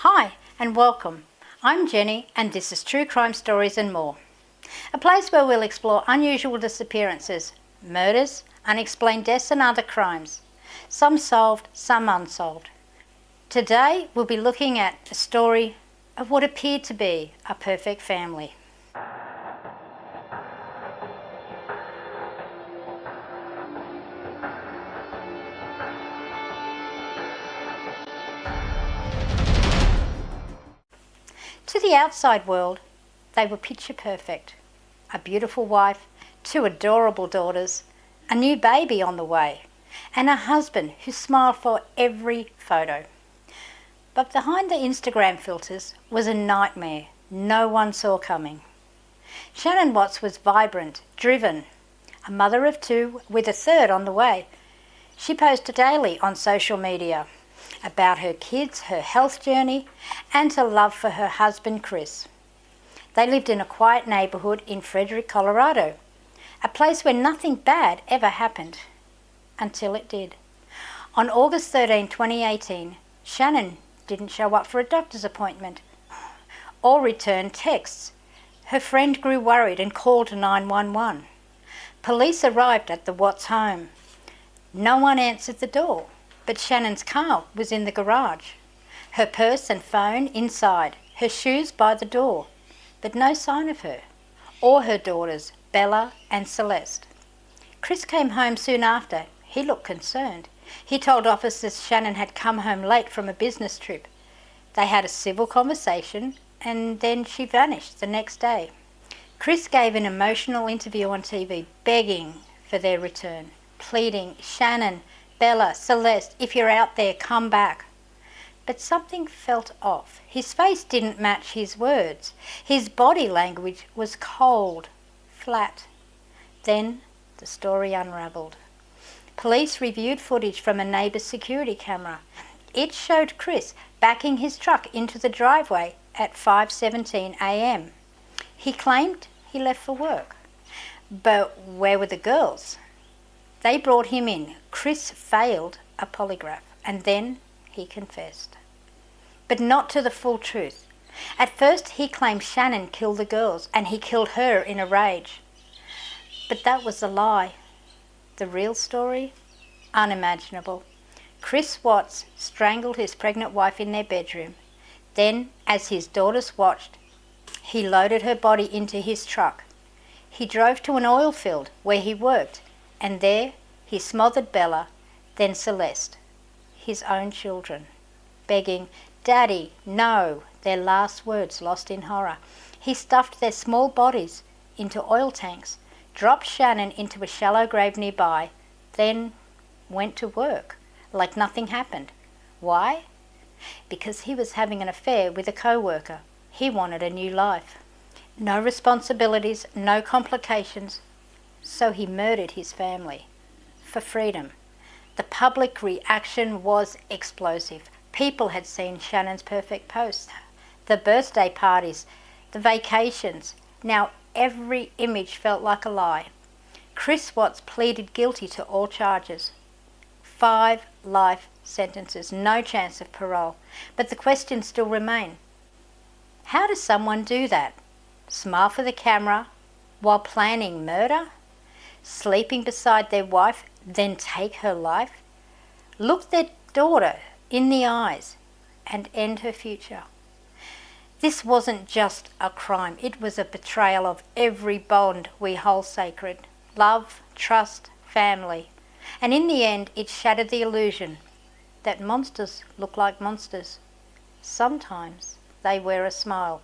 Hi and welcome. I'm Jenny and this is True Crime Stories and More, a place where we'll explore unusual disappearances, murders, unexplained deaths and other crimes, some solved, some unsolved. Today we'll be looking at a story of what appeared to be a perfect family. To the outside world, they were picture perfect. A beautiful wife, two adorable daughters, a new baby on the way, and a husband who smiled for every photo. But behind the Instagram filters was a nightmare no one saw coming. Shannon Watts was vibrant, driven, a mother of two with a third on the way. She posted daily on social media about her kids, her health journey, and her love for her husband, Chris. They lived in a quiet neighbourhood in Frederick, Colorado, a place where nothing bad ever happened, until it did. On August 13, 2018, Shannon didn't show up for a doctor's appointment or return texts. Her friend grew worried and called 911. Police arrived at the Watts home. No one answered the door, but Shannon's car was in the garage. Her purse and phone inside, her shoes by the door, but no sign of her or her daughters, Bella and Celeste. Chris came home soon after. He looked concerned. He told officers Shannon had come home late from a business trip. They had a civil conversation and then she vanished the next day. Chris gave an emotional interview on TV begging for their return, pleading, "Shannon, Bella, Celeste, if you're out there, come back." But something felt off. His face didn't match his words. His body language was cold, flat. Then the story unravelled. Police reviewed footage from a neighbour's security camera. It showed Chris backing his truck into the driveway at 5:17 a.m. He claimed he left for work. But where were the girls? They brought him in. Chris failed a polygraph and then he confessed. But not to the full truth. At first he claimed Shannon killed the girls and he killed her in a rage. But that was a lie. The real story? Unimaginable. Chris Watts strangled his pregnant wife in their bedroom. Then, as his daughters watched, he loaded her body into his truck. He drove to an oil field where he worked, and there he smothered Bella, then Celeste, his own children, begging, "Daddy, no," their last words lost in horror. He stuffed their small bodies into oil tanks, dropped Shannon into a shallow grave nearby, then went to work like nothing happened. Why? Because he was having an affair with a co-worker. He wanted a new life. No responsibilities, no complications. So he murdered his family for freedom. The public reaction was explosive. People had seen Shannon's perfect posts, the birthday parties, the vacations. Now every image felt like a lie. Chris Watts pleaded guilty to all charges. 5 life sentences, no chance of parole. But the questions still remain. How does someone do that? Smile for the camera while planning murder? Sleeping beside their wife, then take her life? Look their daughter in the eyes and end her future? This wasn't just a crime, it was a betrayal of every bond we hold sacred. Love, trust, family. And in the end, it shattered the illusion that monsters look like monsters. Sometimes they wear a smile.